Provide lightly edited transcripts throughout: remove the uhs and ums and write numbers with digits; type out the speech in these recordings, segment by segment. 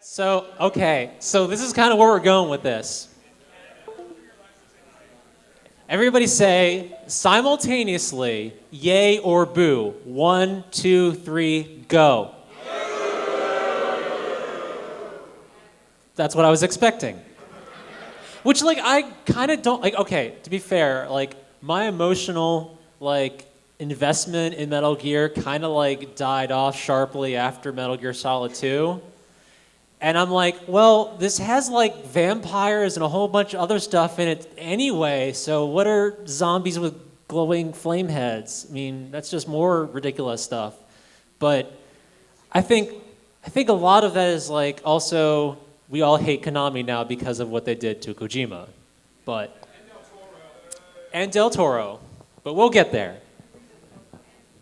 So this is kind of where we're going with this. Everybody say simultaneously, yay or boo. 1, 2, 3, go. That's what I was expecting. Which, like, I kind of don't, like, okay, to be fair, like, my emotional, like, investment in Metal Gear kind of, like, died off sharply after Metal Gear Solid 2. And I'm like, well, this has, like, vampires and a whole bunch of other stuff in it anyway, so what are zombies with glowing flame heads? I mean, that's just more ridiculous stuff. But I think a lot of that is, like, also, we all hate Konami now because of what they did to Kojima. And Del Toro. But we'll get there.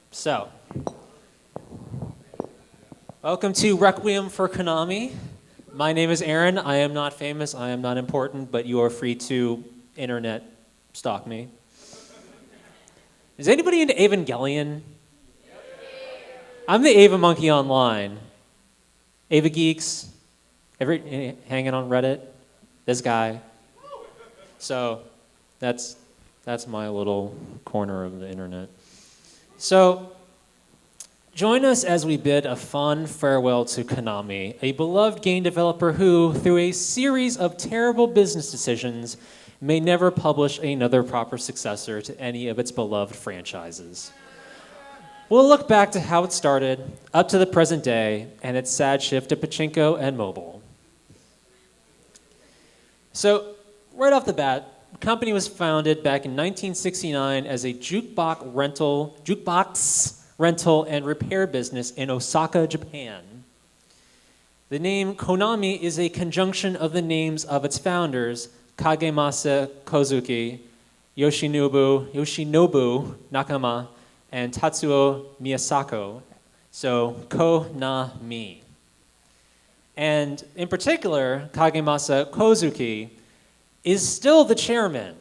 So, welcome to Requiem for Konami. My name is Aaron. I am not famous. I am not important, but you are free to internet stalk me. Is anybody into Evangelion? I'm the Ava Monkey online. Ava Geeks. Hanging on Reddit? This guy. So, that's my little corner of the internet. So, join us as we bid a fond farewell to Konami, a beloved game developer who, through a series of terrible business decisions, may never publish another proper successor to any of its beloved franchises. We'll look back to how it started, up to the present day, and its sad shift to pachinko and mobile. So, right off the bat, the company was founded back in 1969 as a jukebox rental and repair business in Osaka, Japan. The name Konami is a conjunction of the names of its founders, Kagemasa Kozuki, Yoshinobu Nakama, and Tatsuo Miyasako, so Konami. And in particular, Kagemasa Kozuki is still the chairman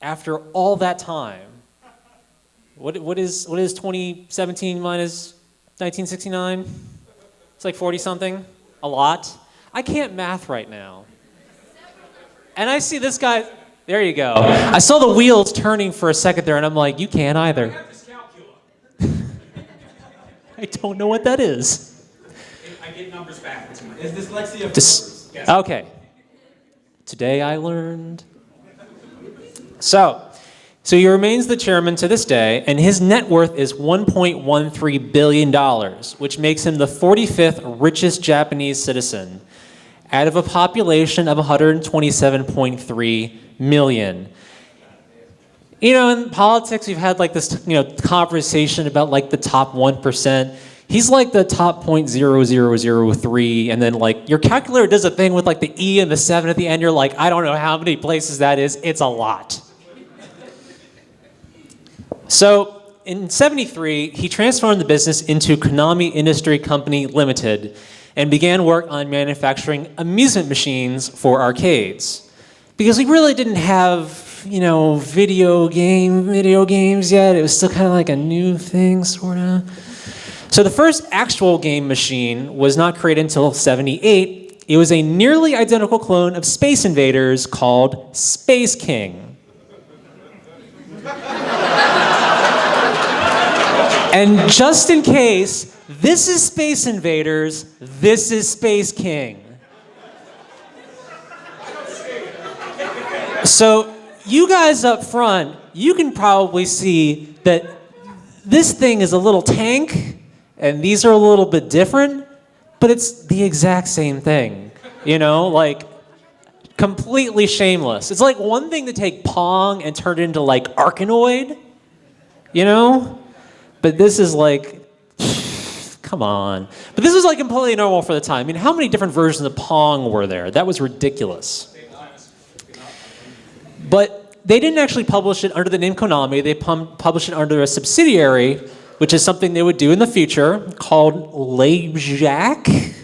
after all that time. What is 2017 minus 1969? It's like 40 something, a lot. I can't math right now. And I see this guy, there you go. I saw the wheels turning for a second there and I'm like, you can't either. I don't know what that is. I get numbers backwards. Is dyslexia numbers? Yes. Okay. Today I learned. So he remains the chairman to this day, and his net worth is $1.13 billion, which makes him the 45th richest Japanese citizen, out of a population of 127.3 million. You know, in politics, we've had like this, conversation about like the top 1%. He's like the top 0.0003, and then like your calculator does a thing with like the E and the 7 at the end. You're like, I don't know how many places that is. It's a lot. So in '73, he transformed the business into Konami Industry Company Limited and began work on manufacturing amusement machines for arcades. Because we really didn't have, video games yet. It was still kind of like a new thing, sort of. So the first actual game machine was not created until '78. It was a nearly identical clone of Space Invaders called Space King. And just in case, this is Space Invaders, this is Space King. So you guys up front, you can probably see that this thing is a little tank, and these are a little bit different, but it's the exact same thing, like completely shameless. It's like one thing to take Pong and turn it into like Arkanoid, but this is like, come on. But this was like completely normal for the time. I mean, how many different versions of Pong were there? That was ridiculous. But they didn't actually publish it under the name Konami. They published it under a subsidiary, which is something they would do in the future, called LeJac,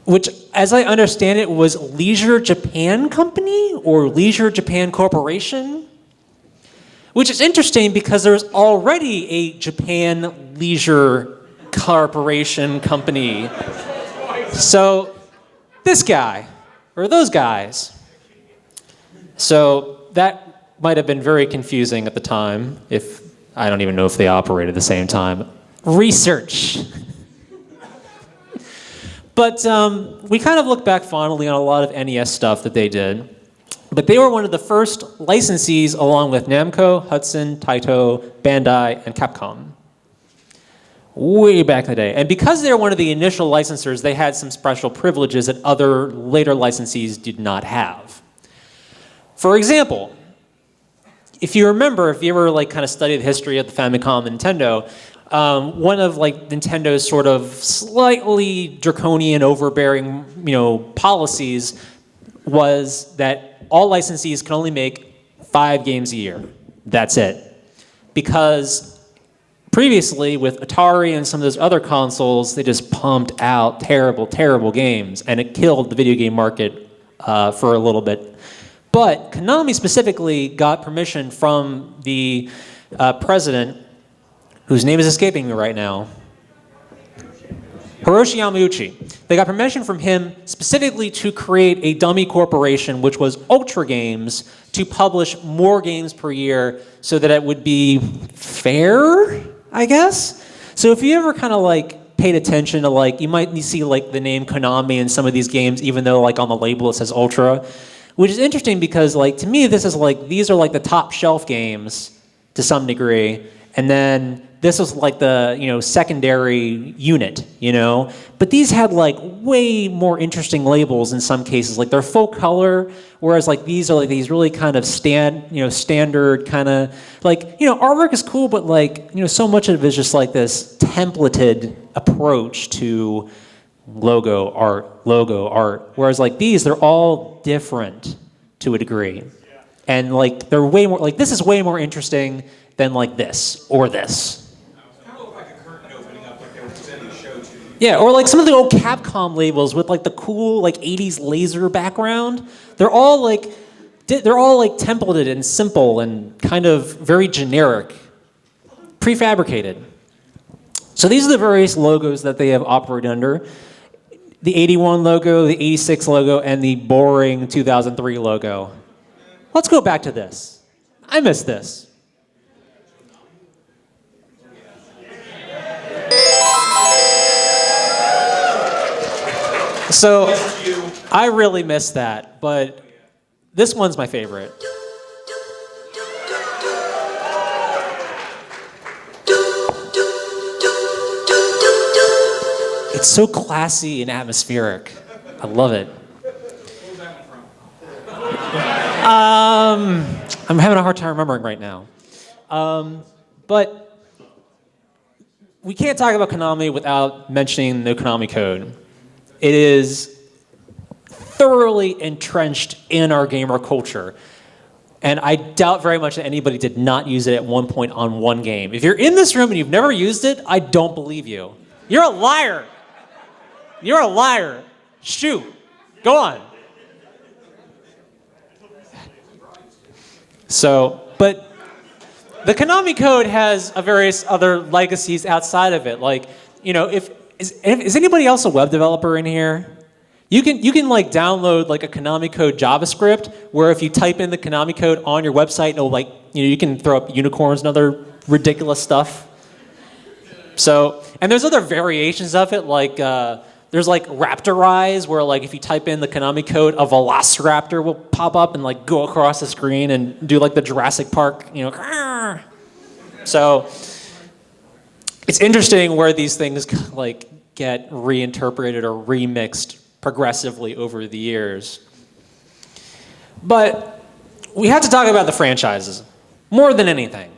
which, as I understand it, was Leisure Japan Company or Leisure Japan Corporation, which is interesting because there's already a Japan Leisure Corporation Company. So this guy, or those guys. So that might have been very confusing at the time, if I don't even know if they operated at the same time. Research. But we kind of look back fondly on a lot of NES stuff that they did. But they were one of the first licensees along with Namco, Hudson, Taito, Bandai, and Capcom. Way back in the day. And because they were one of the initial licensors, they had some special privileges that other later licensees did not have. For example, if you remember, if you ever like kind of studied the history of the Famicom and Nintendo, one of like Nintendo's sort of slightly draconian, overbearing, policies was that all licensees can only make 5 games a year. That's it. Because previously with Atari and some of those other consoles, they just pumped out terrible, terrible games, and it killed the video game market for a little bit. But Konami specifically got permission from the president, whose name is escaping me right now, Hiroshi Yamauchi. They got permission from him specifically to create a dummy corporation, which was Ultra Games, to publish more games per year so that it would be fair, I guess? So if you ever kind of like paid attention to like, you might see like the name Konami in some of these games, even though like on the label it says Ultra, which is interesting because like to me this is like, these are like the top shelf games to some degree, and then this was like the secondary unit, But these had like way more interesting labels in some cases. Like they're full color, whereas like these are like these really kind of standard kind of like artwork is cool, but like so much of it is just like this templated approach to logo art. Whereas like these, they're all different to a degree, and like they're way more like this is way more interesting than like this or this. Yeah, or like some of the old Capcom labels with like the cool like 80s laser background. They're all like templated and simple and kind of very generic, prefabricated. So these are the various logos that they have operated under. The 81 logo, the 86 logo, and the boring 2003 logo. Let's go back to this. I miss this. So I really miss that, but this one's my favorite. It's so classy and atmospheric. I love it. Where's that one from? I'm having a hard time remembering right now. But we can't talk about Konami without mentioning the Konami code. It is thoroughly entrenched in our gamer culture. And I doubt very much that anybody did not use it at one point on one game. If you're in this room and you've never used it, I don't believe you. You're a liar. You're a liar. Shoot. Go on. So, but the Konami code has various other legacies outside of it. Like, is anybody else a web developer in here? You can like download like a Konami code JavaScript where if you type in the Konami code on your website, it'll like, you can throw up unicorns and other ridiculous stuff. So, and there's other variations of it, like there's like Raptorize, where like if you type in the Konami code, a Velociraptor will pop up and like go across the screen and do like the Jurassic Park, So it's interesting where these things like get reinterpreted or remixed progressively over the years. But we have to talk about the franchises more than anything.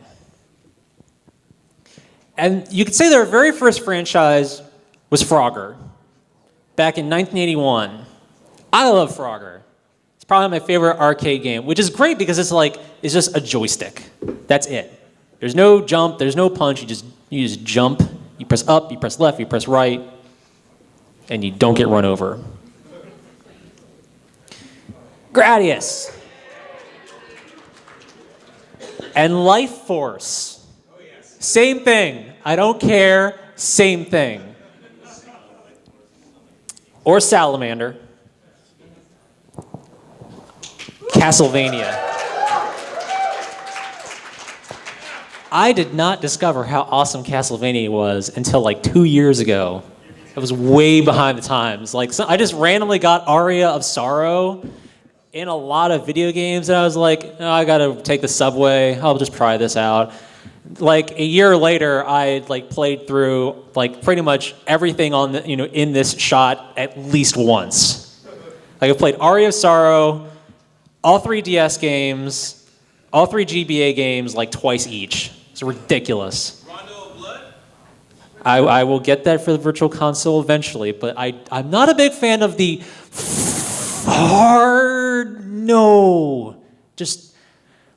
And you could say their very first franchise was Frogger back in 1981. I love Frogger. It's probably my favorite arcade game, which is great because it's just a joystick. That's it. There's no jump, there's no punch, you just jump, you press up, you press left, you press right, and you don't get run over. Gradius. And Life Force. Same thing. I don't care, same thing. or Salamander. Castlevania. I did not discover how awesome Castlevania was until like 2 years ago. It was way behind the times. Like, I just randomly got Aria of Sorrow in a lot of video games, and I was like, oh, I gotta take the subway. I'll just try this out. Like a year later, I like played through like pretty much everything on the, in this shot at least once. Like I played Aria of Sorrow, all 3 DS games, all 3 GBA games like twice each. It's ridiculous. Rondo of Blood? I will get that for the Virtual Console eventually, but I'm not a big fan of the just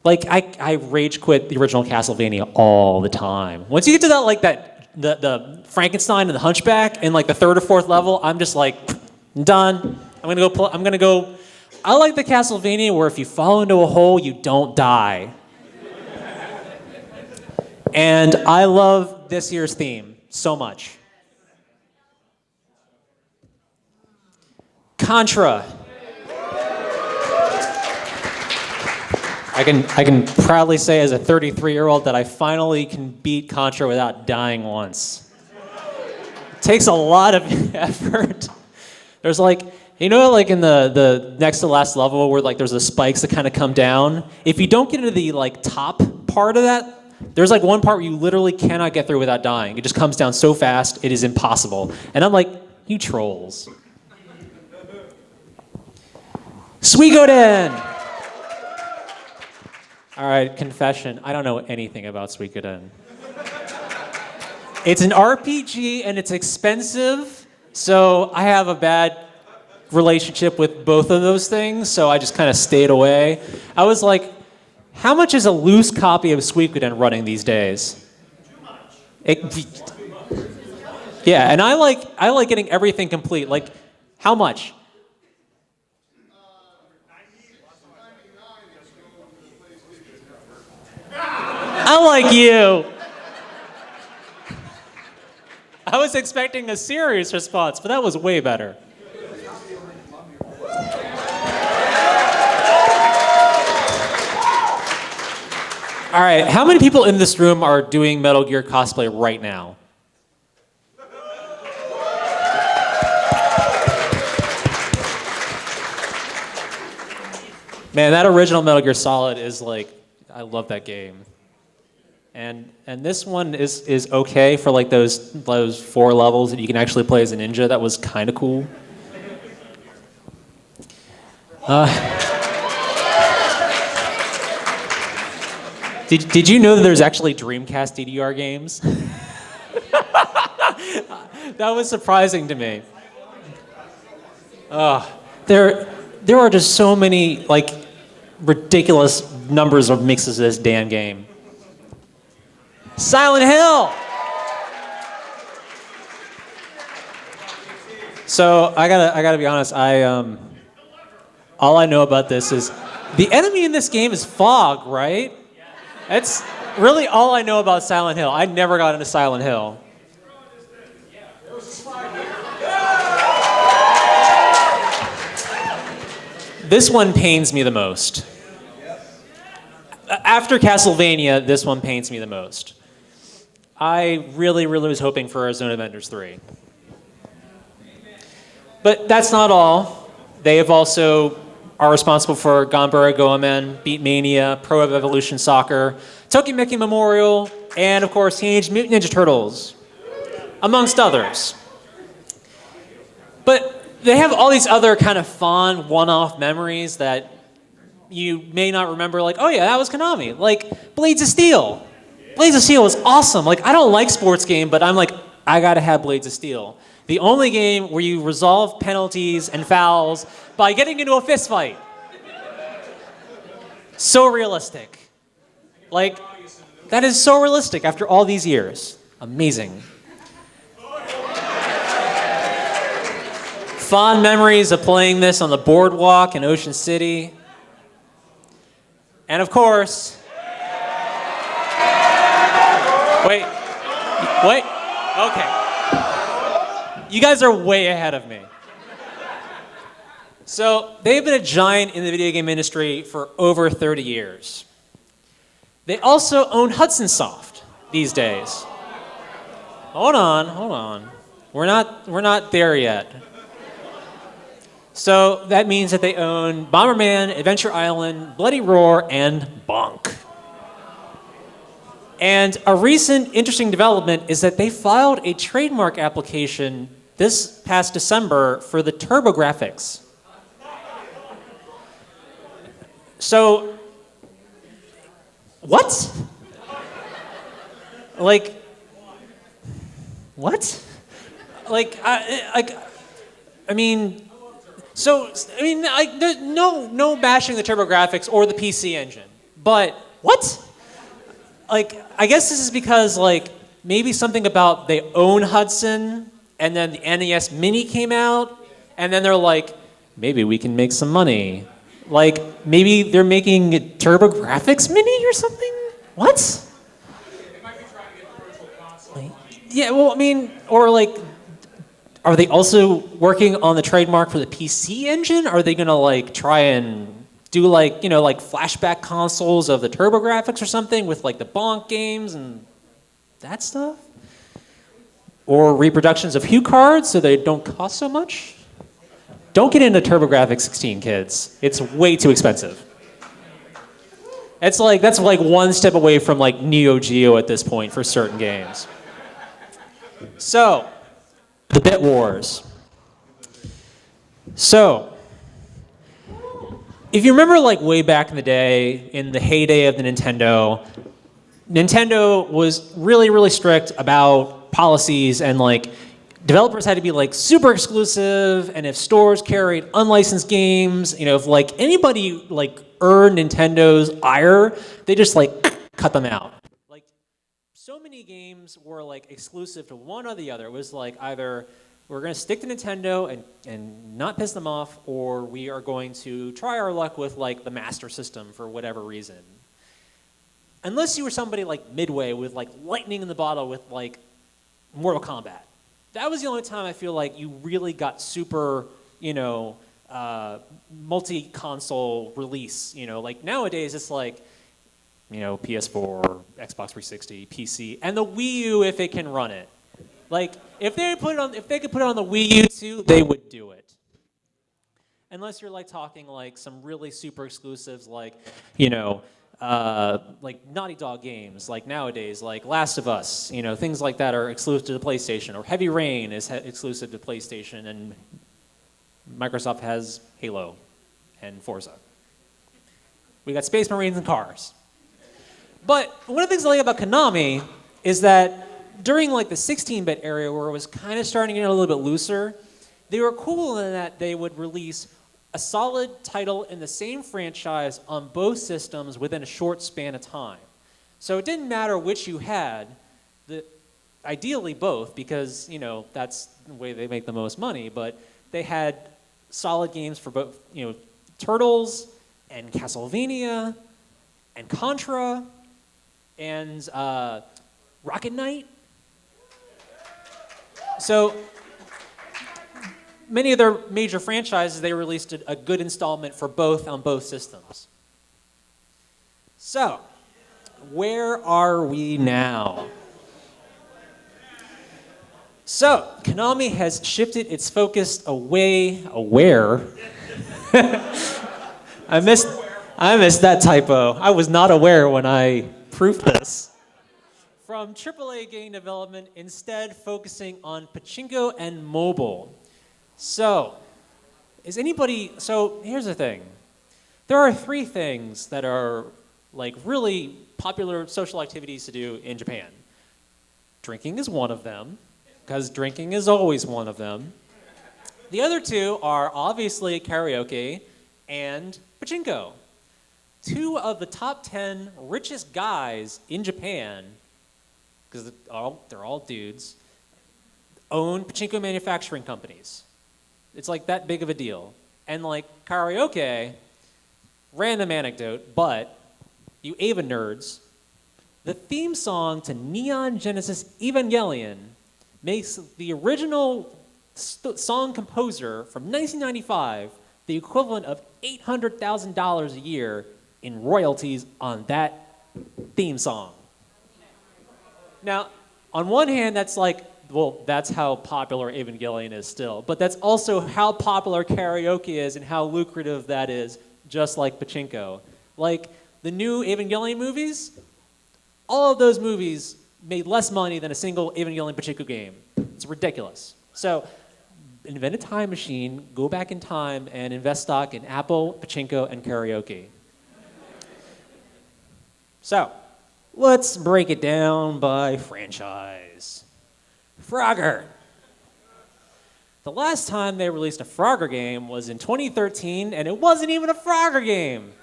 like I rage quit the original Castlevania all the time. Once you get to that like the Frankenstein and the Hunchback in like the 3rd or 4th level, I'm just like done. I'm gonna go. I like the Castlevania where if you fall into a hole, you don't die. And I love this year's theme so much. Contra. I can proudly say as a 33-year-old that I finally can beat Contra without dying once. It takes a lot of effort. There's like, like in the next to last level where like there's the spikes that kind of come down. If you don't get into the like top part of that, there's like one part where you literally cannot get through without dying. It just comes down so fast, it is impossible. And I'm like, you trolls. Suikoden! All right, confession. I don't know anything about Suikoden. It's an RPG and it's expensive, so I have a bad relationship with both of those things, so I just kind of stayed away. I was like, how much is a loose copy of Suikoden running these days? Too much. Yeah, and I like getting everything complete. Like, how much? Unlike you. I was expecting a serious response, but that was way better. All right, how many people in this room are doing Metal Gear cosplay right now? Man, that original Metal Gear Solid is like, I love that game. And this one is okay for like those 4 levels that you can actually play as a ninja. That was kind of cool. Did you know that there's actually Dreamcast DDR games? That was surprising to me. There are just so many like ridiculous numbers of mixes of this damn game. Silent Hill! So I gotta be honest, all I know about this is the enemy in this game is fog, right? That's really all I know about Silent Hill. I never got into Silent Hill. This one pains me the most. After Castlevania, this one pains me the most. I really, really was hoping for Zone of Enders 3. But that's not all. They have also are responsible for Ganbare Goemon, Beatmania, Pro Evolution Soccer, Tokimeki Memorial, and of course Teenage Mutant Ninja Turtles, amongst others. But they have all these other kind of fond one-off memories that you may not remember, like, oh yeah, that was Konami. Like, Blades of Steel. Blades of Steel was awesome. Like, I don't like sports game, but I'm like, I gotta have Blades of Steel. The only game where you resolve penalties and fouls by getting into a fist fight. So realistic. Like, that is so realistic after all these years. Amazing. Fond memories of playing this on the boardwalk in Ocean City. And of course, wait, okay. You guys are way ahead of me. So they've been a giant in the video game industry for over 30 years. They also own Hudson Soft these days. Hold on. We're not there yet. So that means that they own Bomberman, Adventure Island, Bloody Roar, and Bonk. And a recent interesting development is that they filed a trademark application this past December for the TurboGrafx. So, what? Like, what? There's no bashing the TurboGrafx or the PC engine, but what? Like, I guess this is because, like, maybe something about they own Hudson, and then the NES Mini came out, and then they're like, maybe we can make some money. Like, maybe they're making a TurboGrafx Mini or something? What? They might be trying to get the virtual console. Yeah, well, I mean, or like, are they also working on the trademark for the PC engine? Are they gonna like try and do like, like flashback consoles of the TurboGrafx or something with like the Bonk games and that stuff? Or reproductions of Hue cards so they don't cost so much? Don't get into TurboGrafx 16, kids. It's way too expensive. That's like one step away from like Neo Geo at this point for certain games. So, the Bit Wars. So, if you remember like way back in the day, in the heyday of the Nintendo was really, really strict about policies and like developers had to be like super exclusive, and if stores carried unlicensed games, if like anybody like earned Nintendo's ire, they just like cut them out. Like so many games were like exclusive to one or the other. It was like either we're going to stick to Nintendo and not piss them off, or we are going to try our luck with like the Master System for whatever reason. Unless you were somebody like Midway with like lightning in the bottle with like Mortal Kombat. That was the only time I feel like you really got super, multi-console release. Like nowadays it's like, PS4, Xbox 360, PC, and the Wii U if it can run it. Like if they could put it on the Wii U too, they would do it. Unless you're like talking like some really super exclusives like, like Naughty Dog games, like nowadays, like Last of Us, things like that are exclusive to the PlayStation, or Heavy Rain is exclusive to PlayStation, and Microsoft has Halo and Forza. We got Space Marines and cars. But one of the things I like about Konami is that during like the 16-bit era where it was kind of starting to get a little bit looser, they were cool in that they would release a solid title in the same franchise on both systems within a short span of time. So it didn't matter which you had, ideally both, because that's the way they make the most money, but they had solid games for both, Turtles and Castlevania and Contra and Rocket Knight. So many of their major franchises, they released a good installment for both on both systems. So, where are we now? So, Konami has shifted its focus away. Aware? I missed that typo. I was not aware when I proofed this. From AAA game development, instead focusing on pachinko and mobile. So here's the thing. There are three things that are like really popular social activities to do in Japan. Drinking is one of them, because drinking is always one of them. The other two are obviously karaoke and pachinko. Two of the top 10 richest guys in Japan, because they're all dudes, own pachinko manufacturing companies. It's like that big of a deal. And like karaoke, random anecdote, but you Ava nerds, the theme song to Neon Genesis Evangelion makes the original song composer from 1995 the equivalent of $800,000 a year in royalties on that theme song. Now, on one hand, that's like, well, that's how popular Evangelion is still, but that's also how popular karaoke is and how lucrative that is, just like pachinko. Like, the new Evangelion movies, all of those movies made less money than a single Evangelion pachinko game. It's ridiculous. So, invent a time machine, go back in time, and invest stock in Apple, pachinko, and karaoke. So, let's break it down by franchise. Frogger. The last time they released a Frogger game was in 2013, and it wasn't even a Frogger game.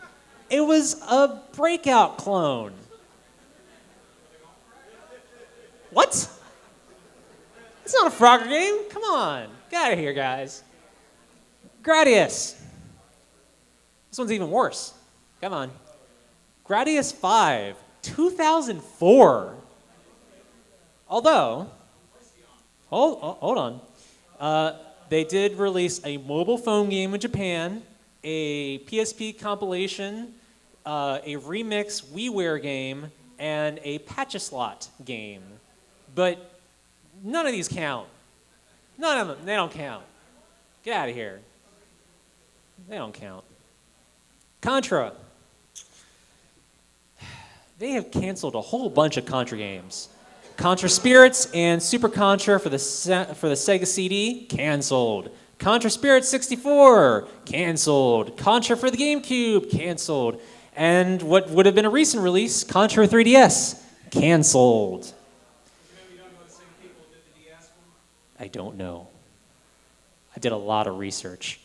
It was a Breakout clone. What? It's not a Frogger game. Come on. Get out of here, guys. Gradius. This one's even worse. Come on. Gradius 5, 2004. Although, hold on. They did release a mobile phone game in Japan, a PSP compilation, a remix WiiWare game, and a Patch-a-Slot game. But none of these count. None of them. They don't count. Get out of here. They don't count. Contra. They have canceled a whole bunch of Contra games. Contra Spirits and Super Contra for the Sega CD, canceled. Contra Spirits 64, canceled. Contra for the GameCube, canceled. And what would have been a recent release, Contra 3DS, canceled. I don't know. I did a lot of research.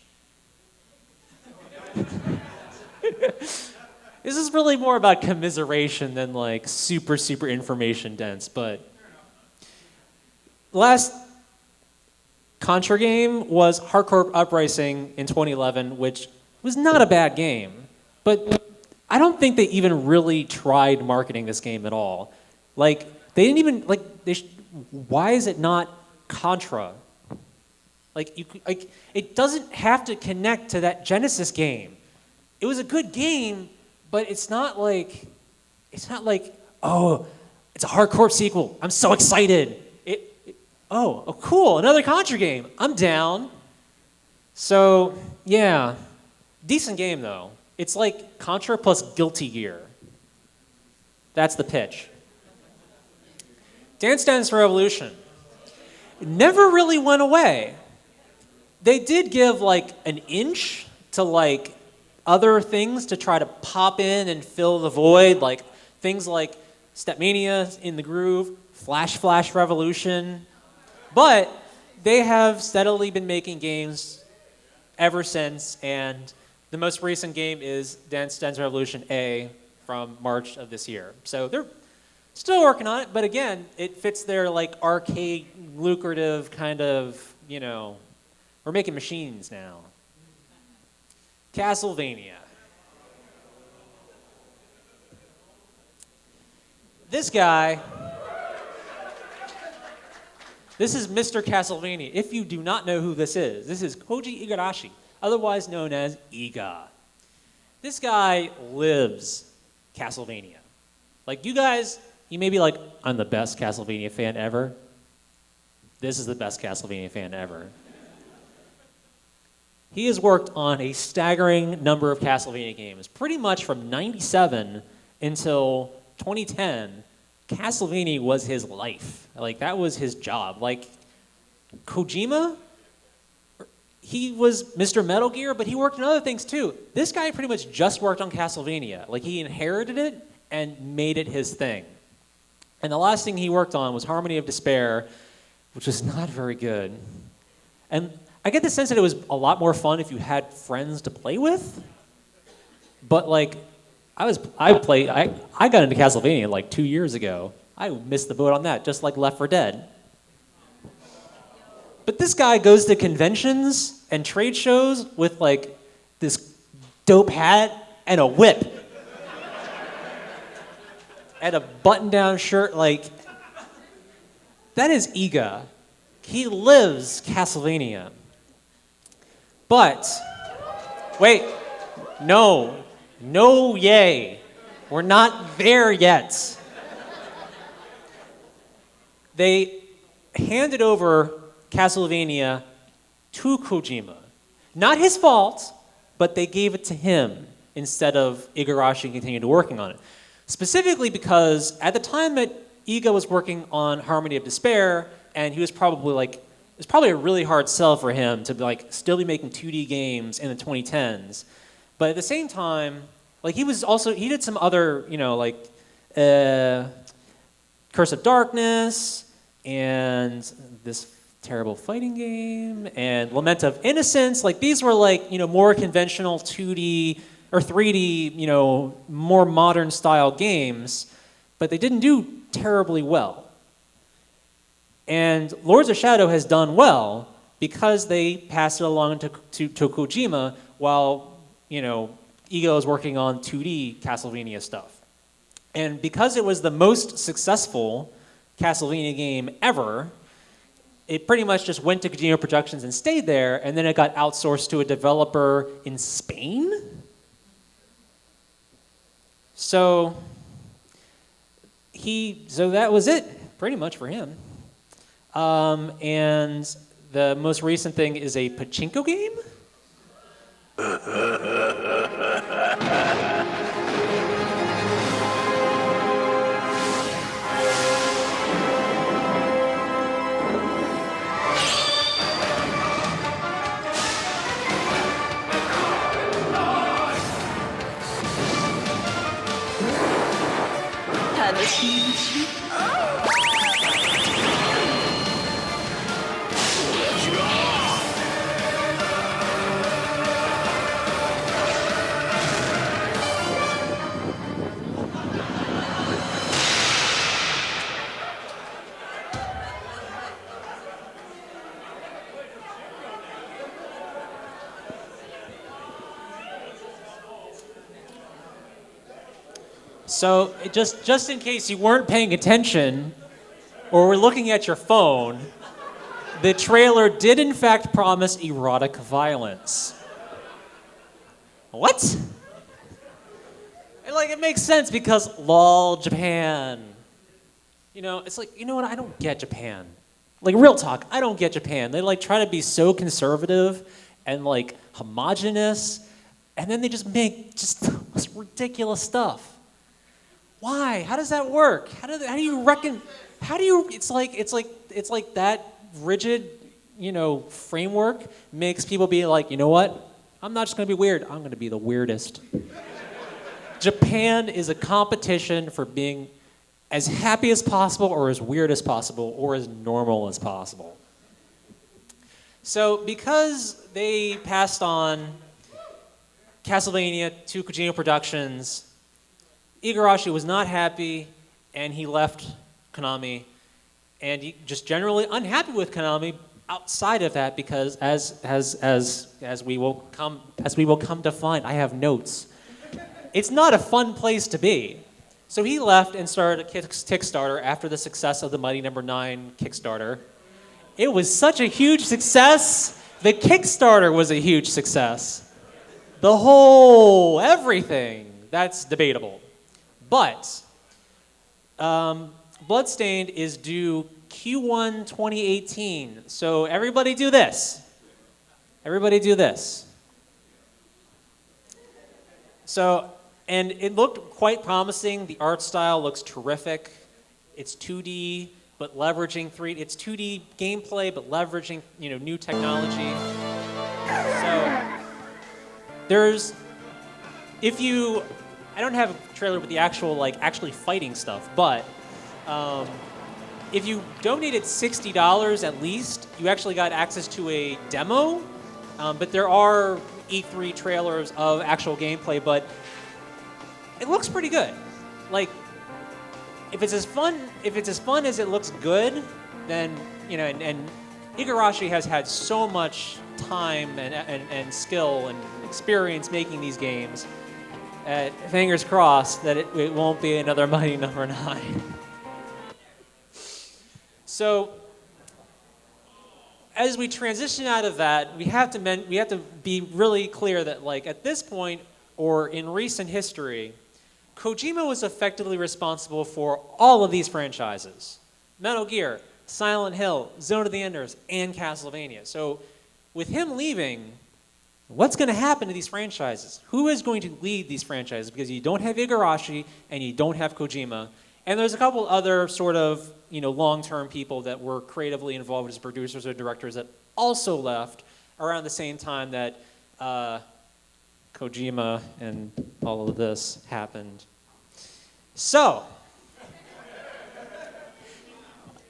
This is really more about commiseration than like super information dense, but last Contra game was Hardcore Uprising in 2011, which was not a bad game, but I don't think they even really tried marketing this game at all. Like, they didn't even, like, why is it not Contra? Like, it doesn't have to connect to that Genesis game. It was a good game, but it's not like, oh, it's a hardcore sequel. I'm so excited. Oh, cool, another Contra game. I'm down. So, yeah, decent game though. It's like Contra plus Guilty Gear. That's the pitch. Dance Dance Revolution. It never really went away. They did give like an inch to like other things to try to pop in and fill the void, like things like Stepmania in the Groove, Flash Revolution. But they have steadily been making games ever since, and the most recent game is Dance Dance Revolution A from March of this year. So they're still working on it, but again, it fits their like arcade, lucrative kind of, you know, we're making machines now. Castlevania. This guy, this is Mr. Castlevania. If you do not know who this is Koji Igarashi, otherwise known as Iga. This guy lives Castlevania. Like, you guys, you may be like, I'm the best Castlevania fan ever. This is the best Castlevania fan ever. He has worked on a staggering number of Castlevania games. Pretty much from 97 until 2010, Castlevania was his life. Like, that was his job. Like, Kojima, he was Mr. Metal Gear, but he worked on other things too. This guy pretty much just worked on Castlevania. Like, he inherited it and made it his thing. And the last thing he worked on was Harmony of Despair, which was not very good. And I get the sense that it was a lot more fun if you had friends to play with. But like, I got into Castlevania like 2 years ago. I missed the boat on that, just like Left 4 Dead. But this guy goes to conventions and trade shows with like this dope hat and a whip. And a button-down shirt, like, that is Iga. He lives Castlevania. But Wait, no, no, yay. We're not there yet. They handed over Castlevania to Kojima. Not his fault, but they gave it to him instead of Igarashi continued working on it. Specifically because at the time that Iga was working on Harmony of Despair, and he was probably like, it's probably a really hard sell for him to like still be making 2D games in the 2010s. But at the same time, like he did some other, like Curse of Darkness and this terrible fighting game and Lament of Innocence. Like these were like, more conventional 2D or 3D, more modern style games, but they didn't do terribly well. And Lords of Shadow has done well because they passed it along to Kojima while, Ego is working on 2D Castlevania stuff. And because it was the most successful Castlevania game ever, it pretty much just went to Kojima Productions and stayed there, and then it got outsourced to a developer in Spain? So that was it, pretty much for him. And the most recent thing is a pachinko game? So just in case you weren't paying attention or were looking at your phone, the trailer did in fact promise erotic violence. What? It makes sense because lol, Japan. It's like, you know what, I don't get Japan. Like real talk, I don't get Japan. They try to be so conservative and homogenous, and then they just make just this ridiculous stuff. Why? How does that work? How do you reckon? It's like that rigid, framework makes people be like, you know what? I'm not just gonna be weird. I'm gonna be the weirdest. Japan is a competition for being as happy as possible, or as weird as possible, or as normal as possible. So because they passed on Castlevania to Kojima Productions, Igarashi was not happy, and he left Konami, and he just generally unhappy with Konami outside of that because as we will come to find, I have notes. It's not a fun place to be. So he left and started a Kickstarter after the success of the Mighty No. 9 Kickstarter. It was such a huge success. The Kickstarter was a huge success. The whole everything, that's debatable. But Bloodstained is due Q1 2018. So everybody do this. Everybody do this. So, and it looked quite promising. The art style looks terrific. It's 2D, but leveraging 3D. It's 2D gameplay, but leveraging, new technology. So there's, I don't have a trailer with the actual, actually fighting stuff, but if you donated $60 at least, you actually got access to a demo, but there are E3 trailers of actual gameplay, but it looks pretty good. If it's as fun as it looks good, then, and Igarashi has had so much time and skill and experience making these games, fingers crossed that it won't be another Mighty No. 9. So, as we transition out of that, we have to be really clear that like at this point or in recent history, Kojima was effectively responsible for all of these franchises: Metal Gear, Silent Hill, Zone of the Enders, and Castlevania. So with him leaving, what's going to happen to these franchises? Who is going to lead these franchises? Because you don't have Igarashi and you don't have Kojima. And there's a couple other sort of, long-term people that were creatively involved as producers or directors that also left around the same time that Kojima and all of this happened. So,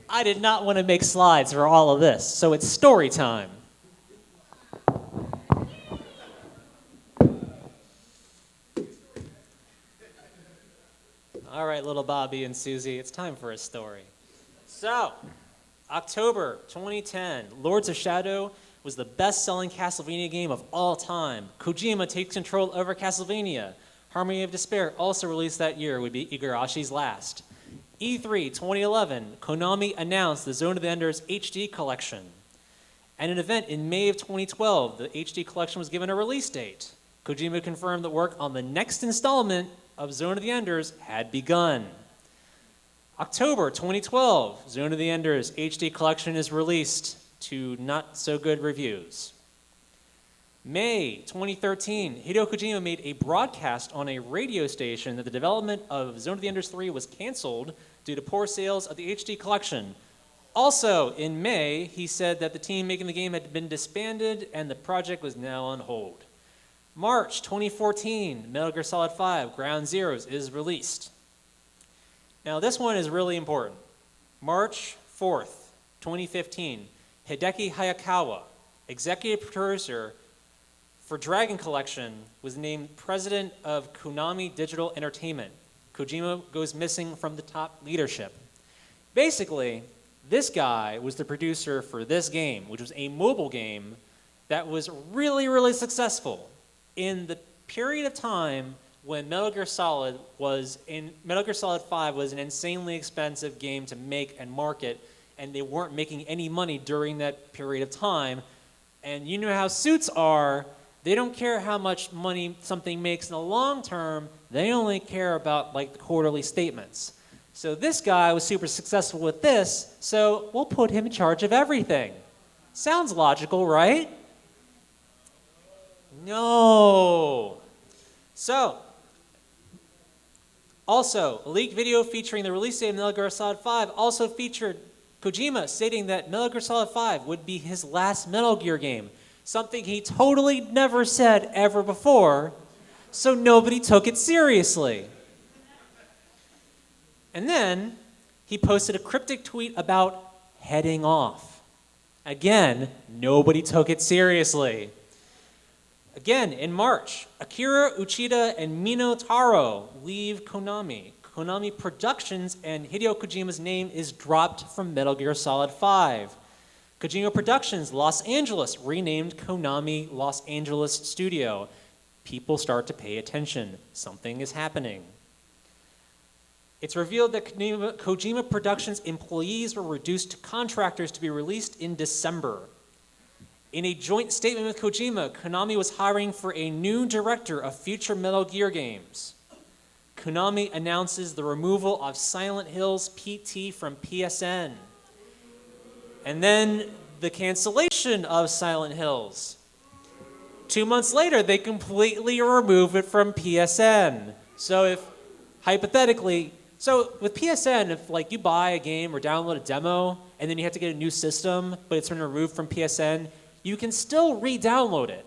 I did not want to make slides for all of this, so it's story time. All right, little Bobby and Susie, it's time for a story. So, October 2010, Lords of Shadow was the best-selling Castlevania game of all time. Kojima takes control over Castlevania. Harmony of Despair, also released that year, would be Igarashi's last. E3 2011, Konami announced the Zone of the Enders HD Collection. At an event in May of 2012, the HD Collection was given a release date. Kojima confirmed that work on the next installment of Zone of the Enders had begun. October 2012, Zone of the Enders HD Collection is released to not-so-good reviews. May 2013, Hideo Kojima made a broadcast on a radio station that the development of Zone of the Enders 3 was canceled due to poor sales of the HD Collection. Also, in May, he said that the team making the game had been disbanded and the project was now on hold. March 2014, Metal Gear Solid 5 Ground Zeroes is released. Now this one is really important. March 4th, 2015, Hideki Hayakawa, executive producer for Dragon Collection, was named president of Konami Digital Entertainment. Kojima goes missing from the top leadership. Basically, this guy was the producer for this game, which was a mobile game that was really, really successful in the period of time when Metal Gear Solid 5 was an insanely expensive game to make and market, and they weren't making any money during that period of time. And you know how suits are. They don't care how much money something makes in the long term. They only care about like the quarterly statements. So this guy was super successful with this, so we'll put him in charge of everything. Sounds logical, right? No. So, also, a leaked video featuring the release date of Metal Gear Solid 5 also featured Kojima stating that Metal Gear Solid 5 would be his last Metal Gear game, something he totally never said ever before, so nobody took it seriously. And then, he posted a cryptic tweet about heading off. Again, nobody took it seriously. Again, in March, Akira Uchida and Mino Taro leave Konami. Konami Productions and Hideo Kojima's name is dropped from Metal Gear Solid 5. Kojima Productions Los Angeles renamed Konami Los Angeles Studio. People start to pay attention. Something is happening. It's revealed that Kojima Productions employees were reduced to contractors to be released in December. In a joint statement with Kojima, Konami was hiring for a new director of future Metal Gear games. Konami announces the removal of Silent Hill's PT from PSN. And then the cancellation of Silent Hills. 2 months later, they completely remove it from PSN. So if, hypothetically, with PSN, if like you buy a game or download a demo, and then you have to get a new system, but it's been removed from PSN, you can still re-download it,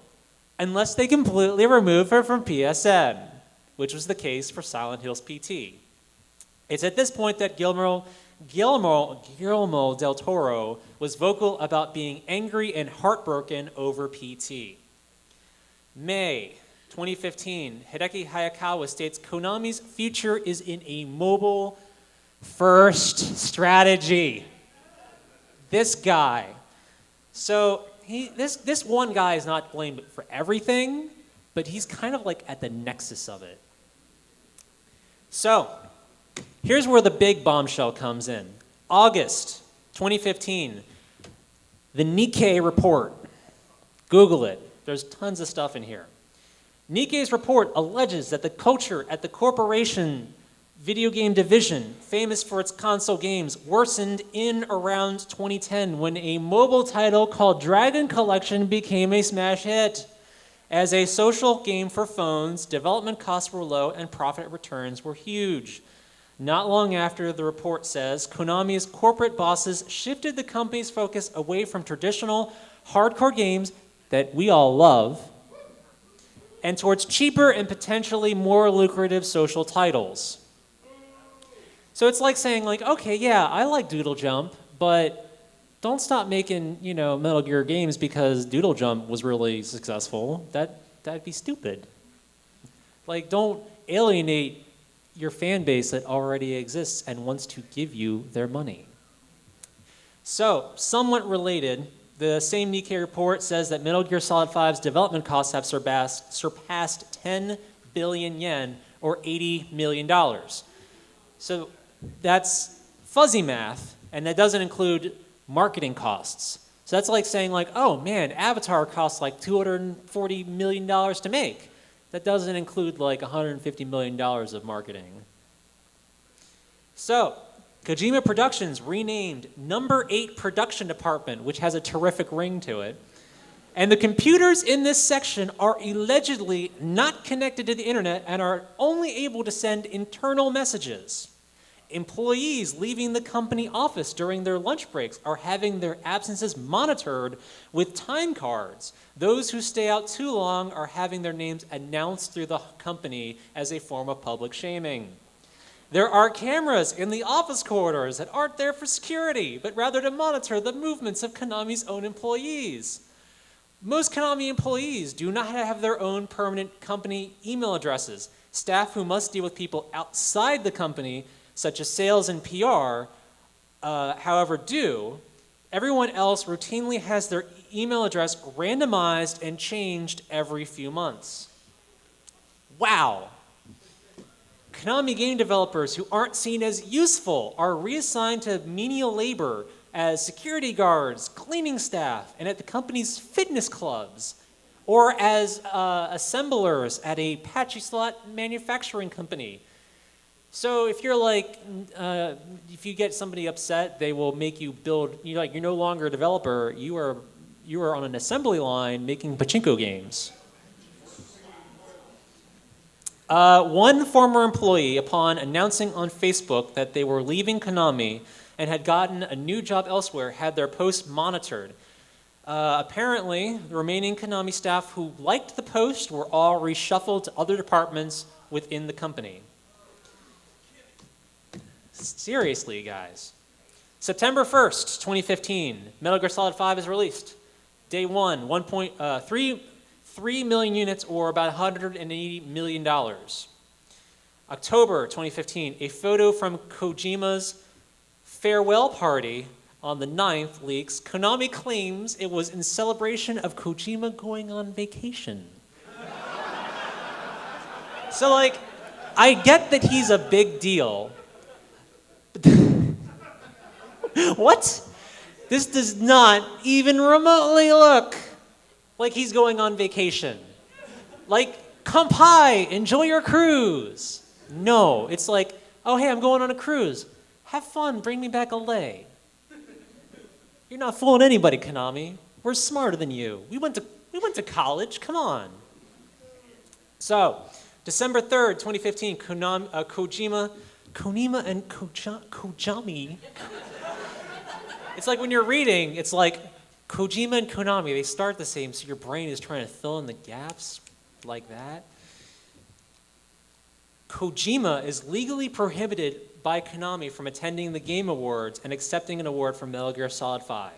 unless they completely remove it from PSN, which was the case for Silent Hills PT. It's at this point that Guillermo del Toro was vocal about being angry and heartbroken over PT. May 2015, Hideki Hayakawa states Konami's future is in a mobile-first strategy. This guy. So this one guy is not blamed for everything, but he's kind of like at the nexus of it. So, here's where the big bombshell comes in. August 2015, The Nikkei report. Google it. There's tons of stuff in here. Nikkei's report alleges that the culture at the corporation video game division, famous for its console games, worsened in around 2010 when a mobile title called Dragon Collection became a smash hit. As a social game for phones, development costs were low and profit returns were huge. Not long after, the report says, Konami's corporate bosses shifted the company's focus away from traditional hardcore games that we all love and towards cheaper and potentially more lucrative social titles. So it's like saying, like, okay, yeah, I like Doodle Jump, but don't stop making, Metal Gear games because Doodle Jump was really successful. That'd be stupid. Like, don't alienate your fan base that already exists and wants to give you their money. So, somewhat related, the same Nikkei report says that Metal Gear Solid 5's development costs have surpassed 10 billion yen, or $80 million. So that's fuzzy math, and that doesn't include marketing costs. So that's like saying, like, oh man, Avatar costs like $240 million to make. That doesn't include like $150 million of marketing. So, Kojima Productions renamed Number 8 Production Department, which has a terrific ring to it. And the computers in this section are allegedly not connected to the internet and are only able to send internal messages. Employees leaving the company office during their lunch breaks are having their absences monitored with time cards. Those who stay out too long are having their names announced through the company as a form of public shaming. There are cameras in the office corridors that aren't there for security, but rather to monitor the movements of Konami's own employees. Most Konami employees do not have their own permanent company email addresses. Staff who must deal with people outside the company, such as sales and PR, however, do. Everyone else routinely has their email address randomized and changed every few months. Wow. Konami game developers who aren't seen as useful are reassigned to menial labor as security guards, cleaning staff, and at the company's fitness clubs, or as assemblers at a patchy slot manufacturing company. So if you're like, if you get somebody upset, they will make you build. You're no longer a developer. You are on an assembly line making pachinko games. One former employee, upon announcing on Facebook that they were leaving Konami and had gotten a new job elsewhere, had their posts monitored. Apparently, the remaining Konami staff who liked the post were all reshuffled to other departments within the company. Seriously, guys. September 1st, 2015, Metal Gear Solid 5 is released. Day 1, 3 million units, or about $180 million. October 2015, a photo from Kojima's farewell party on the 9th leaks. Konami claims it was in celebration of Kojima going on vacation. So, like, I get that he's a big deal. What? This does not even remotely look like he's going on vacation. Like, kampai, enjoy your cruise. No, it's like, oh, hey, I'm going on a cruise. Have fun, bring me back a lei. You're not fooling anybody, Konami. We're smarter than you. We went to college, come on. So, December 3rd, 2015, Kojima and Kojami. It's like when you're reading, it's like Kojima and Konami, they start the same, so your brain is trying to fill in the gaps like that. Kojima is legally prohibited by Konami from attending the Game Awards and accepting an award from Metal Gear Solid 5.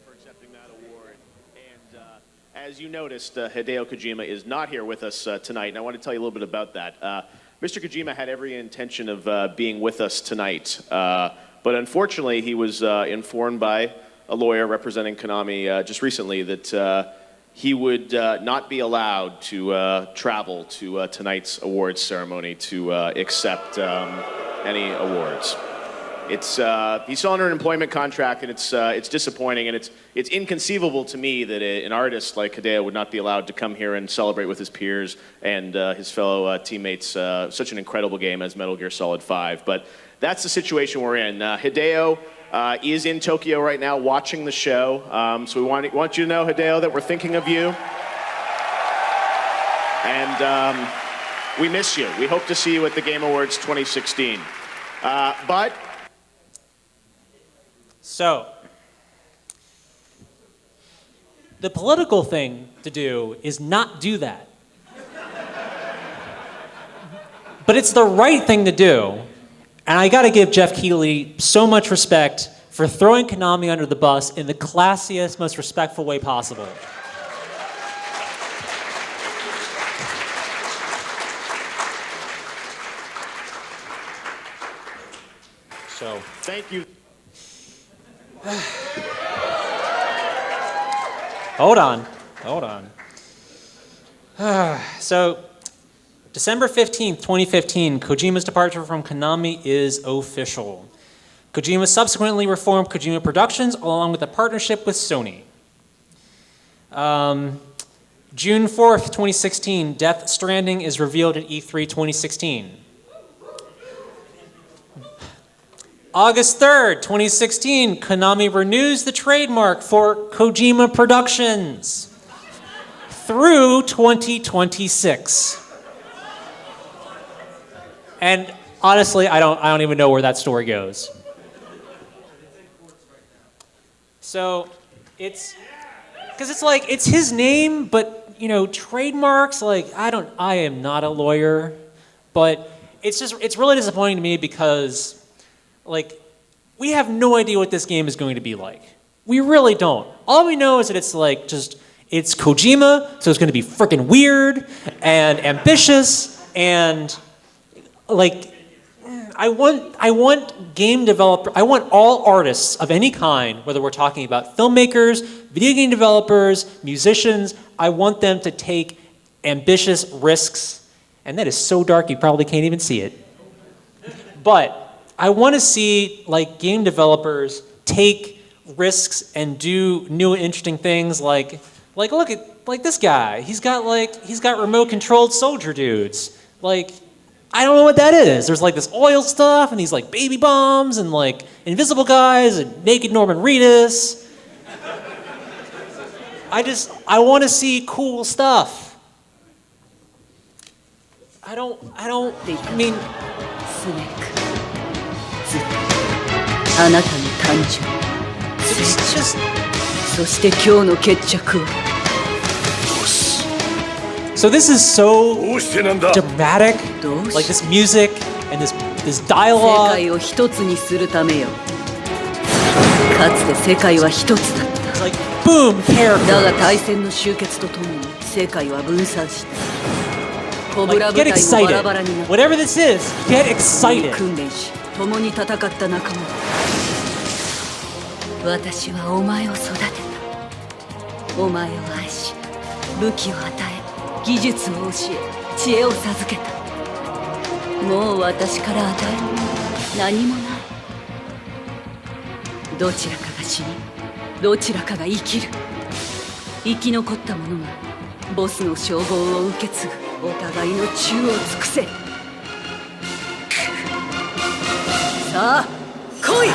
For accepting that award. And as you noticed, Hideo Kojima is not here with us tonight, and I want to tell you a little bit about that. Mr. Kojima had every intention of being with us tonight, but unfortunately he was informed by a lawyer representing Konami just recently that he would not be allowed to travel to tonight's awards ceremony to accept any awards. It's he's still under an employment contract, and it's disappointing, and it's inconceivable to me that an artist like Hideo would not be allowed to come here and celebrate with his peers and his fellow teammates such an incredible game as Metal Gear Solid 5. But that's the situation we're in. Hideo is in Tokyo right now watching the show, so we want you to know, Hideo, that we're thinking of you, and we miss you. We hope to see you at the Game Awards 2016. But So, the political thing to do is not do that. But it's the right thing to do. And I gotta give Jeff Keighley so much respect for throwing Konami under the bus in the classiest, most respectful way possible. So, thank you. Hold on. So, December 15th, 2015, Kojima's departure from Konami is official. Kojima subsequently reformed Kojima Productions along with a partnership with Sony. June 4th, 2016, Death Stranding is revealed at E3 2016. August 3rd, 2016, Konami renews the trademark for Kojima Productions through 2026. And honestly, I don't even know where that story goes. So it's it's his name, but trademarks, I am not a lawyer, but it's really disappointing to me because we have no idea what this game is going to be like. We really don't. All we know is that it's Kojima, so it's going to be freaking weird and ambitious, and I want game developer, I want all artists of any kind, whether we're talking about filmmakers, video game developers, musicians, I want them to take ambitious risks, and that is so dark you probably can't even see it. But I want to see game developers take risks and do new interesting things look at this guy. He's got remote controlled soldier dudes. I don't know what that is. There's this oil stuff and these baby bombs and invisible guys and naked Norman Reedus. I want to see cool stuff. I mean あなたの誕生 そして今日の決着を So this is so dramatic, this music and this 世 dialogue. 界を一つにするためよかつて世界は一つだっ It's boom, ただが character. 大戦の終結とともに世界は分散したコブラ部 Get 隊もバラバ excited. ラになった Whatever this is, get excited. 訓練し共に戦った仲間だ私はお前を育てたお前を愛し武器を与え技術を教え知恵を授けたもう私から与えるものは何もないどちらかが死にどちらかが生きる生き残った者がボスの称号を受け継ぐお互いの忠を尽くせさあ来い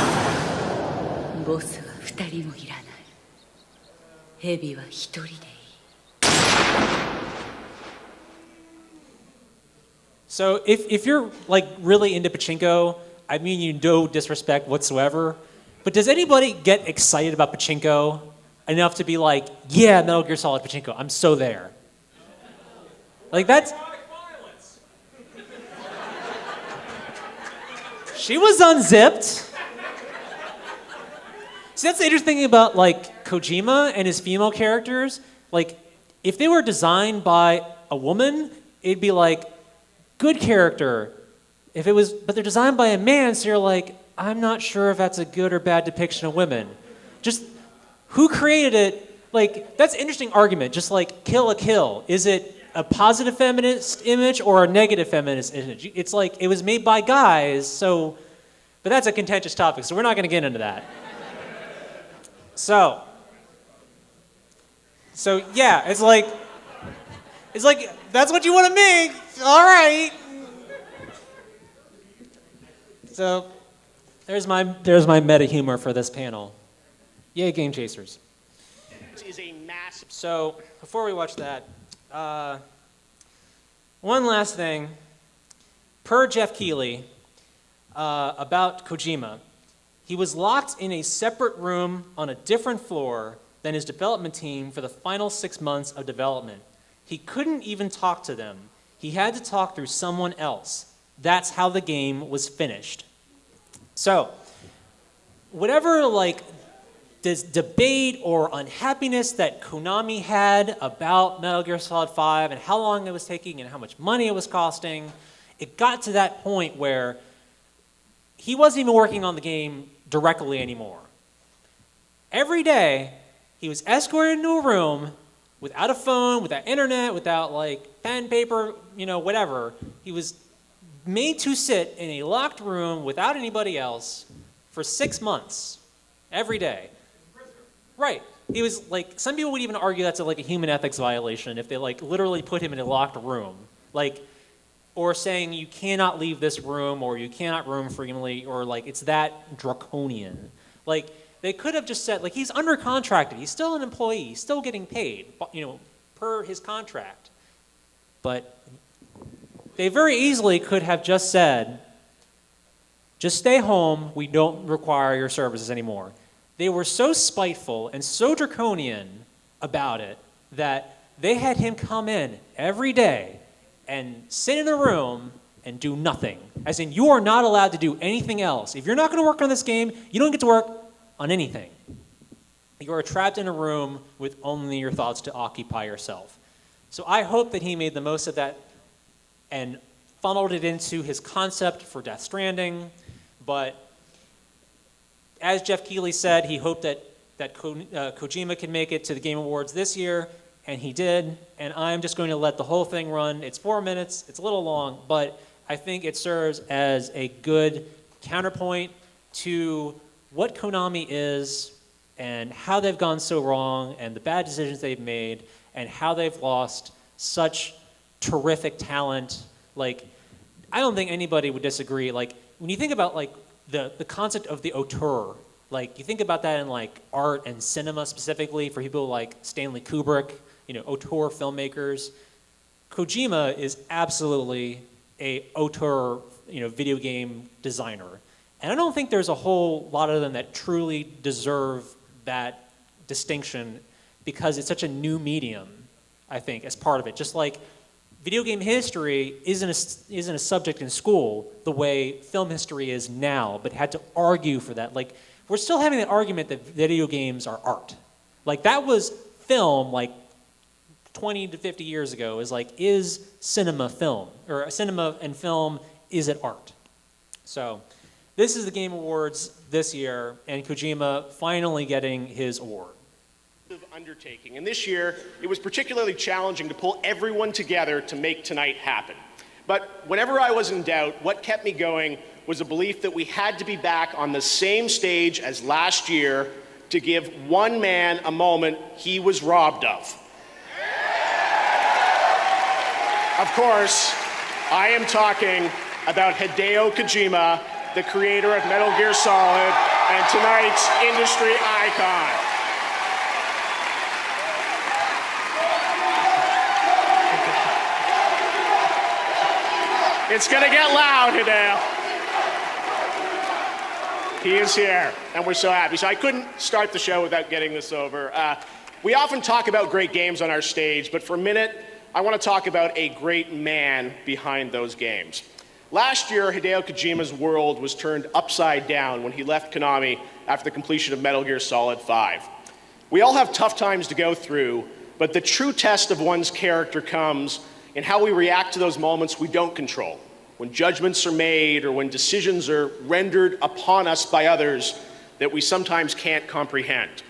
ボスは二人もいらない蛇は一人でいい So if you're really into pachinko, I mean no disrespect whatsoever, but does anybody get excited about pachinko enough to be yeah, Metal Gear Solid pachinko, I'm so there? That's... She was unzipped. See, that's the interesting thing about Kojima and his female characters. If they were designed by a woman, it'd be good character. But they're designed by a man, so you're I'm not sure if that's a good or bad depiction of women. Just who created it? That's an interesting argument. Just Kill la Kill. Is it a positive feminist image or a negative feminist image? It's it was made by guys, so But that's a contentious topic, so we're not going to get into that. So yeah, it's like that's what you want to make. All right. So there's my meta humor for this panel. Yay, Game Chasers. This is a massive. So before we watch that, one last thing. Per Jeff Keighley, about Kojima, he was locked in a separate room on a different floor than his development team for the final 6 months of development. He couldn't even talk to them. He had to talk through someone else. That's how the game was finished. So, whatever this debate or unhappiness that Konami had about Metal Gear Solid 5 and how long it was taking and how much money it was costing, it got to that point where he wasn't even working on the game directly anymore. Every day, he was escorted into a room without a phone, without internet, without pen, paper, whatever. He was made to sit in a locked room without anybody else for 6 months, every day. Right. He was some people would even argue that's a human ethics violation if they literally put him in a locked room. Or saying you cannot leave this room or you cannot roam freely or it's that draconian. They could have just said, he's under contracted, he's still an employee, he's still getting paid, per his contract. But they very easily could have just said, just stay home, we don't require your services anymore. They were so spiteful and so draconian about it that they had him come in every day and sit in a room and do nothing. As in, you are not allowed to do anything else. If you're not going to work on this game, you don't get to work on anything. You are trapped in a room with only your thoughts to occupy yourself. So I hope that he made the most of that and funneled it into his concept for Death Stranding. But as Jeff Keighley said, he hoped that Kojima can make it to the Game Awards this year, and he did. And I'm just going to let the whole thing run. It's 4 minutes. It's a little long, but I think it serves as a good counterpoint to what Konami is and how they've gone so wrong and the bad decisions they've made and how they've lost such terrific talent. I don't think anybody would disagree. When you think about the concept of the auteur, you think about that in art and cinema specifically for people like Stanley Kubrick, auteur filmmakers. Kojima is absolutely a auteur, video game designer. And I don't think there's a whole lot of them that truly deserve that distinction because it's such a new medium, I think, as part of it. Just like video game history isn't a subject in school the way film history is now, but had to argue for that. We're still having that argument that video games are art. That was film 20 to 50 years ago is cinema film? Or cinema and film, is it art? So this is the Game Awards this year, and Kojima finally getting his award. Undertaking, and this year it was particularly challenging to pull everyone together to make tonight happen. But whenever I was in doubt, what kept me going was a belief that we had to be back on the same stage as last year to give one man a moment he was robbed of. Of course, I am talking about Hideo Kojima, the creator of Metal Gear Solid and tonight's industry icon. It's gonna get loud, Hideo. He is here, and we're so happy. So I couldn't start the show without getting this over. We often talk about great games on our stage, but for a minute, I want to talk about a great man behind those games. Last year, Hideo Kojima's world was turned upside down when he left Konami after the completion of Metal Gear Solid 5. We all have tough times to go through, but the true test of one's character comes in how we react to those moments we don't control, when judgments are made or when decisions are rendered upon us by others that we sometimes can't comprehend.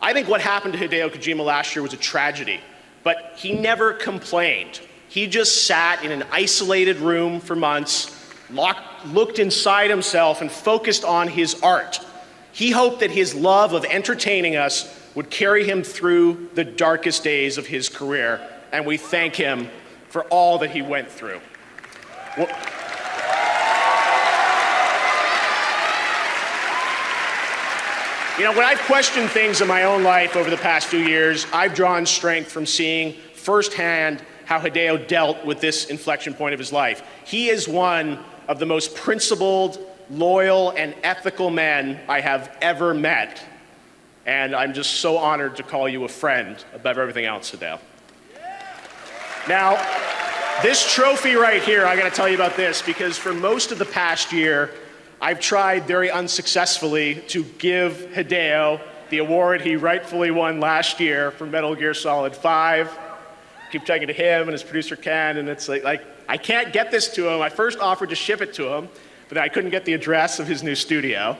I think what happened to Hideo Kojima last year was a tragedy, but he never complained. He just sat in an isolated room for months, looked inside himself and focused on his art. He hoped that his love of entertaining us would carry him through the darkest days of his career, and we thank him for all that he went through. Well, you know, when I've questioned things in my own life over the past 2 years, I've drawn strength from seeing firsthand how Hideo dealt with this inflection point of his life. He is one of the most principled, loyal, and ethical men I have ever met. And I'm just so honored to call you a friend above everything else, Hideo. Now, this trophy right here, I gotta tell you about this, because for most of the past year, I've tried very unsuccessfully to give Hideo the award he rightfully won last year for Metal Gear Solid 5. Keep taking it to him and his producer Ken, and it's like I can't get this to him. I first offered to ship it to him, but I couldn't get the address of his new studio.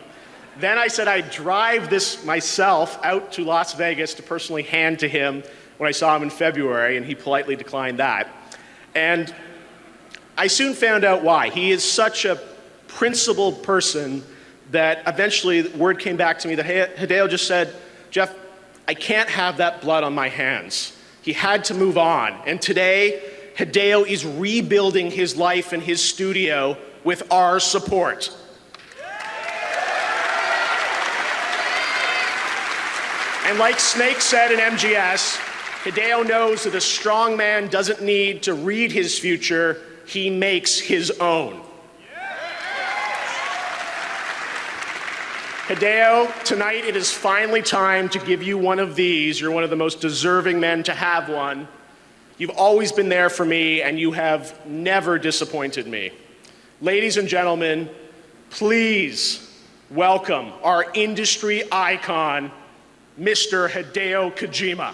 Then I said I'd drive this myself out to Las Vegas to personally hand to him when I saw him in February, and he politely declined that. And I soon found out why. He is such a principled person that eventually the word came back to me that Hideo just said, Jeff, I can't have that blood on my hands. He had to move on. And today, Hideo is rebuilding his life in his studio with our support. And like Snake said in MGS, Hideo knows that a strong man doesn't need to read his future, he makes his own. Hideo, tonight it is finally time to give you one of these. You're one of the most deserving men to have one. You've always been there for me, and you have never disappointed me. Ladies and gentlemen, please welcome our industry icon, Mr. Hideo Kojima.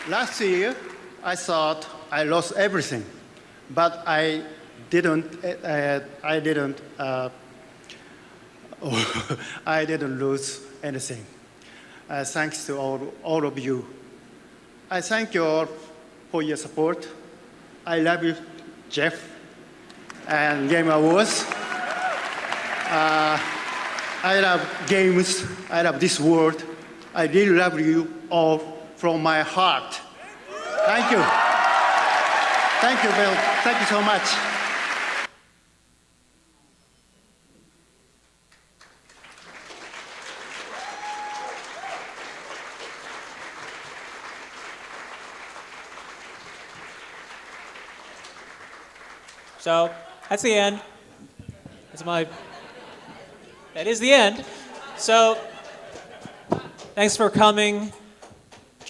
Last year, I thought I lost everything, but I didn't. I didn't lose anything. Thanks to all of you. I thank you all for your support. I love you, Jeff, and Game Awards. I love games. I love this world. I really love you all from my heart. Thank you. Thank you, Bill. Thank you so much. So that's the end. That is the end. So thanks for coming.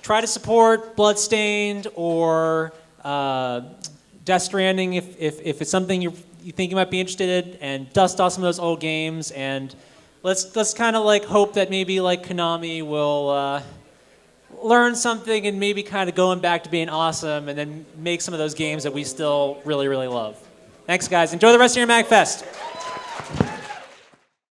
Try to support Bloodstained or Death Stranding if it's something you think you might be interested in, and dust off some of those old games, and let's kind of like hope that maybe like Konami will learn something and maybe kind of going back to being awesome and then make some of those games that we still really, really love. Thanks, guys. Enjoy the rest of your MAGFest.